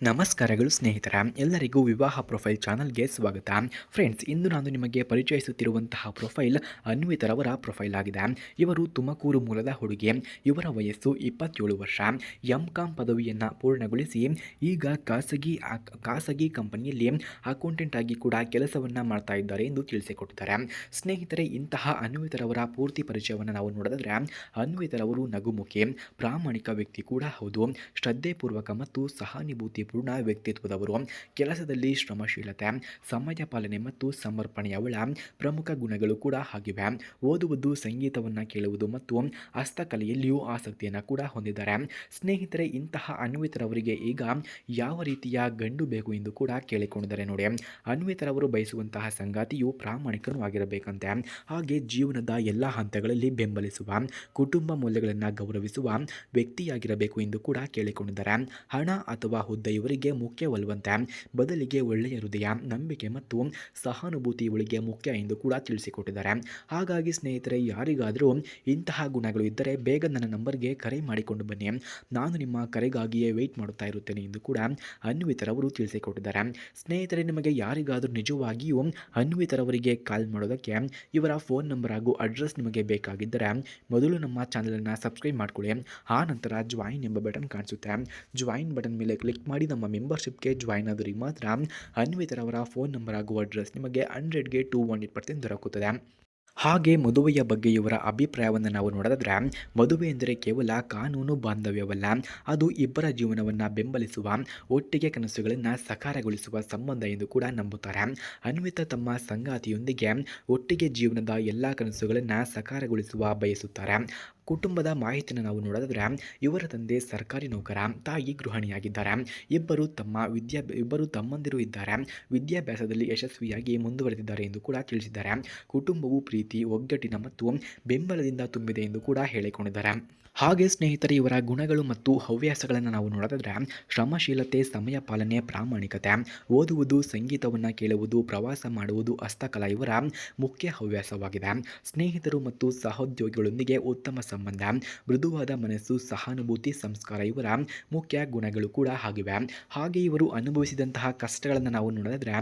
ನಮಸ್ಕಾರಗಳು ಸ್ನೇಹಿತರ ಎಲ್ಲರಿಗೂ ವಿವಾಹ ಪ್ರೊಫೈಲ್ ಚಾನಲ್ಗೆ ಸ್ವಾಗತ. ಫ್ರೆಂಡ್ಸ್, ಇಂದು ನಾನು ನಿಮಗೆ ಪರಿಚಯಿಸುತ್ತಿರುವಂತಹ ಪ್ರೊಫೈಲ್ ಅನ್ವಿತರವರ ಪ್ರೊಫೈಲ್ ಆಗಿದೆ. ಇವರು ತುಮಕೂರು ಮೂಲದ ಹುಡುಗಿ. ಇವರ ವಯಸ್ಸು 27 ವರ್ಷ. ಎಂ.ಕಾಂ ಪದವಿಯನ್ನು ಪೂರ್ಣಗೊಳಿಸಿ ಈಗ ಖಾಸಗಿ ಕಂಪನಿಯಲ್ಲಿ ಅಕೌಂಟೆಂಟ್ ಆಗಿ ಕೂಡ ಕೆಲಸವನ್ನು ಮಾಡ್ತಾ ಇದ್ದಾರೆ ಎಂದು ತಿಳಿಸಿಕೊಟ್ಟಿದ್ದಾರೆ. ಸ್ನೇಹಿತರೆ, ಇಂತಹ ಅನ್ವಿತರವರ ಪೂರ್ತಿ ಪರಿಚಯವನ್ನು ನಾವು ನೋಡಿದ್ರೆ, ಅನ್ವಿತರವರು ನಗುಮುಖಿ, ಪ್ರಾಮಾಣಿಕ ವ್ಯಕ್ತಿ ಕೂಡ ಹೌದು. ಶ್ರದ್ಧೆಪೂರ್ವಕ ಮತ್ತು ಸಹಾನುಭೂತಿ ಪೂರ್ಣ ವ್ಯಕ್ತಿತ್ವದವರು. ಕೆಲಸದಲ್ಲಿ ಶ್ರಮಶೀಲತೆ, ಸಮಯ ಪಾಲನೆ ಮತ್ತು ಸಮರ್ಪಣೆ ಅವಳ ಪ್ರಮುಖ ಗುಣಗಳು ಕೂಡ ಆಗಿವೆ. ಓದುವುದು, ಸಂಗೀತವನ್ನು ಕೇಳುವುದು ಮತ್ತು ಹಸ್ತಕಲೆಯಲ್ಲಿಯೂ ಆಸಕ್ತಿಯನ್ನು ಕೂಡ ಹೊಂದಿದ್ದಾರೆ. ಸ್ನೇಹಿತರೆ, ಇಂತಹ ಅನ್ವಿತರವರಿಗೆ ಈಗ ಯಾವ ರೀತಿಯ ಗಂಡು ಬೇಕು ಎಂದು ಕೂಡ ಕೇಳಿಕೊಂಡಿದ್ದಾರೆ ನೋಡಿ. ಅನ್ವಿತರವರು ಬಯಸುವಂತಹ ಸಂಗಾತಿಯು ಪ್ರಾಮಾಣಿಕನೂ ಆಗಿರಬೇಕಂತೆ. ಹಾಗೆ ಜೀವನದ ಎಲ್ಲ ಹಂತಗಳಲ್ಲಿ ಬೆಂಬಲಿಸುವ, ಕುಟುಂಬ ಮೌಲ್ಯಗಳನ್ನು ಗೌರವಿಸುವ ವ್ಯಕ್ತಿಯಾಗಿರಬೇಕು ಎಂದು ಕೂಡ ಕೇಳಿಕೊಂಡಿದ್ದಾರೆ. ಹಣ ಅಥವಾ ಹುದ್ದೆ ಇವರಿಗೆ ಮುಖ್ಯವಲ್ಲವಂತೆ. ಬದಲಿಗೆ ಒಳ್ಳೆಯ ಹೃದಯ, ನಂಬಿಕೆ ಮತ್ತು ಸಹಾನುಭೂತಿ ಇವಳಿಗೆ ಮುಖ್ಯ ಎಂದು ಕೂಡ ತಿಳಿಸಿಕೊಟ್ಟಿದ್ದಾರೆ. ಹಾಗಾಗಿ ಸ್ನೇಹಿತರೆ, ಯಾರಿಗಾದರೂ ಇಂತಹ ಗುಣಗಳು ಇದ್ದರೆ ಬೇಗ ನನ್ನ ನಂಬರ್ಗೆ ಕರೆ ಮಾಡಿಕೊಂಡು ಬನ್ನಿ. ನಾನು ನಿಮ್ಮ ಕರೆಗಾಗಿಯೇ ವೆಯ್ಟ್ ಮಾಡುತ್ತಾ ಇರುತ್ತೇನೆ ಎಂದು ಕೂಡ ಅನ್ವಿತರವರು ತಿಳಿಸಿಕೊಟ್ಟಿದ್ದಾರೆ. ಸ್ನೇಹಿತರೆ, ನಿಮಗೆ ಯಾರಿಗಾದರೂ ನಿಜವಾಗಿಯೂ ಅನ್ವಿತರವರಿಗೆ ಕಾಲ್ ಮಾಡೋದಕ್ಕೆ ಇವರ ಫೋನ್ ನಂಬರ್ ಹಾಗೂ ಅಡ್ರೆಸ್ ನಿಮಗೆ ಬೇಕಾಗಿದ್ದರೆ ಮೊದಲು ನಮ್ಮ ಚಾನಲನ್ನು ಸಬ್ಸ್ಕ್ರೈಬ್ ಮಾಡಿಕೊಳ್ಳಿ. ಆ ನಂತರ ಜಾಯಿನ್ ಎಂಬ ಬಟನ್ ಕಾಣಿಸುತ್ತೆ. ಜಾಯಿನ್ ಬಟನ್ ಮೇಲೆ ಕ್ಲಿಕ್ ಮಾಡಿ ನಮ್ಮ ಮೆಂಬರ್ಶಿಪ್ಗೆ ಜಾಯಿನ್ ಆದವರಿಗೆ ಮಾತ್ರ ಅನ್ವಿತರವರ ಫೋನ್ ನಂಬರ್ ಹಾಗೂ ಅಡ್ರೆಸ್ ನಿಮಗೆ 100ಗೆ 200% ದೊರಕುತ್ತದೆ. ಹಾಗೆ ಮದುವೆಯ ಬಗ್ಗೆ ಇವರ ಅಭಿಪ್ರಾಯವನ್ನು ನಾವು ನೋಡಿದ್ರೆ, ಮದುವೆ ಎಂದರೆ ಕೇವಲ ಕಾನೂನು ಬಾಂಧವ್ಯವಲ್ಲ, ಅದು ಇಬ್ಬರ ಜೀವನವನ್ನು ಬೆಂಬಲಿಸುವ, ಒಟ್ಟಿಗೆ ಕನಸುಗಳನ್ನು ಸಾಕಾರಗೊಳಿಸುವ ಸಂಬಂಧ ಎಂದು ಕೂಡ ನಂಬುತ್ತಾರೆ. ಅನ್ವಿತಾ ತಮ್ಮ ಸಂಗಾತಿಯೊಂದಿಗೆ ಒಟ್ಟಿಗೆ ಜೀವನದ ಎಲ್ಲ ಕನಸುಗಳನ್ನು ಸಾಕಾರಗೊಳಿಸುವ ಬಯಸುತ್ತಾರೆ. ಕುಟುಂಬದ ಮಾಹಿತಿಯನ್ನು ನಾವು ನೋಡಿದ್ರೆ, ಇವರ ತಂದೆ ಸರ್ಕಾರಿ ನೌಕರ, ತಾಯಿ ಗೃಹಿಣಿಯಾಗಿದ್ದಾರೆ. ಇಬ್ಬರು ತಮ್ಮಂದಿರು ಇದ್ದಾರೆ. ವಿದ್ಯಾಭ್ಯಾಸದಲ್ಲಿ ಯಶಸ್ವಿಯಾಗಿ ಮುಂದುವರೆದಿದ್ದಾರೆ ಎಂದು ಕೂಡ ತಿಳಿಸಿದ್ದಾರೆ. ಕುಟುಂಬವು ಪ್ರೀತಿ, ಒಗ್ಗಟ್ಟಿನ ಮತ್ತು ಬೆಂಬಲದಿಂದ ತುಂಬಿದೆ ಎಂದು ಕೂಡ ಹೇಳಿಕೊಂಡಿದ್ದಾರೆ. ಹಾಗೆ ಸ್ನೇಹಿತರೆ, ಇವರ ಗುಣಗಳು ಮತ್ತು ಹವ್ಯಾಸಗಳನ್ನು ನಾವು ನೋಡಿದ್ರೆ, ಶ್ರಮಶೀಲತೆ, ಸಮಯ ಪಾಲನೆ, ಪ್ರಾಮಾಣಿಕತೆ, ಓದುವುದು, ಸಂಗೀತವನ್ನು ಕೇಳುವುದು, ಪ್ರವಾಸ ಮಾಡುವುದು, ಹಸ್ತಕಲಾ ಇವರ ಮುಖ್ಯ ಹವ್ಯಾಸವಾಗಿದೆ. ಸ್ನೇಹಿತರು ಮತ್ತು ಸಹೋದ್ಯೋಗಿಗಳೊಂದಿಗೆ ಉತ್ತಮ ಸಂಬಂಧ, ಮೃದುವಾದ ಮನಸ್ಸು, ಸಹಾನುಭೂತಿ, ಸಂಸ್ಕಾರ ಇವರ ಮುಖ್ಯ ಗುಣಗಳು ಕೂಡ ಆಗಿವೆ. ಹಾಗೆ ಇವರು ಅನುಭವಿಸಿದಂತಹ ಕಷ್ಟಗಳನ್ನು ನಾವು ನೋಡಿದ್ರೆ,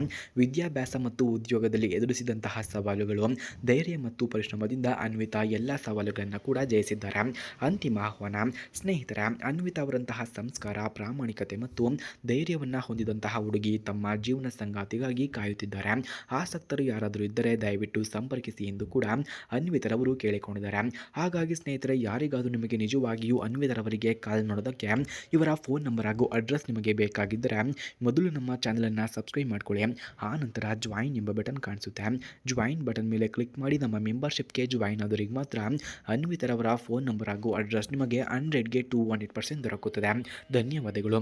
ವಿದ್ಯಾಭ್ಯಾಸ ಮತ್ತು ಉದ್ಯೋಗದಲ್ಲಿ ಎದುರಿಸಿದಂತಹ ಸವಾಲುಗಳು, ಧೈರ್ಯ ಮತ್ತು ಪರಿಶ್ರಮದಿಂದ ಅನ್ವಿತಾ ಎಲ್ಲ ಸವಾಲುಗಳನ್ನು ಕೂಡ ಜಯಿಸಿದ್ದಾರೆ. ಅಂತಿಮ ಆಹ್ವಾನ ಸ್ನೇಹಿತರ, ಅನ್ವಿತಾ ಅವರಂತಹ ಸಂಸ್ಕಾರ, ಪ್ರಾಮಾಣಿಕತೆ ಮತ್ತು ಧೈರ್ಯವನ್ನು ಹೊಂದಿದಂತಹ ಹುಡುಗಿ ತಮ್ಮ ಜೀವನ ಸಂಗಾತಿಗಾಗಿ ಕಾಯುತ್ತಿದ್ದಾರೆ. ಆಸಕ್ತರು ಯಾರಾದರೂ ಇದ್ದರೆ ದಯವಿಟ್ಟು ಸಂಪರ್ಕಿಸಿ ಎಂದು ಕೂಡ ಅನ್ವಿತರವರು ಕೇಳಿಕೊಂಡಿದ್ದಾರೆ. ಹಾಗಾಗಿ ಸ್ನೇಹಿತರೆ, ಯಾರಿಗಾದರೂ ನಿಮಗೆ ನಿಜವಾಗಿಯೂ ಅನ್ವಿತರವರಿಗೆ ಕಾಲ್ ಮಾಡೋದಕ್ಕೆ ಇವರ ಫೋನ್ ನಂಬರ್ ಹಾಗೂ ಅಡ್ರೆಸ್ ನಿಮಗೆ ಬೇಕಾಗಿದ್ದರೆ ಮೊದಲು ನಮ್ಮ ಚಾನಲನ್ನು ಸಬ್ಸ್ಕ್ರೈಬ್ ಮಾಡಿಕೊಳ್ಳಿ. ಆ ನಂತರ ಜಾಯಿನ್ ಎಂಬ ಬಟನ್ ಕಾಣಿಸುತ್ತೆ. ಜಾಯಿನ್ ಬಟನ್ ಮೇಲೆ ಕ್ಲಿಕ್ ಮಾಡಿ ನಮ್ಮ ಮೆಂಬರ್ಶಿಪ್ಗೆ ಜಾಯಿನ್ ಆದವರಿಗೆ ಮಾತ್ರ ಅನ್ವಿತರವರ ಫೋನ್ ನಂಬರ್ ಹಾಗೂ ಅಡ್ರೆಸ್ ನಿಮಗೆ 100ಗೆ 200% ದೊರಕುತ್ತದೆ. ಧನ್ಯವಾದಗಳು.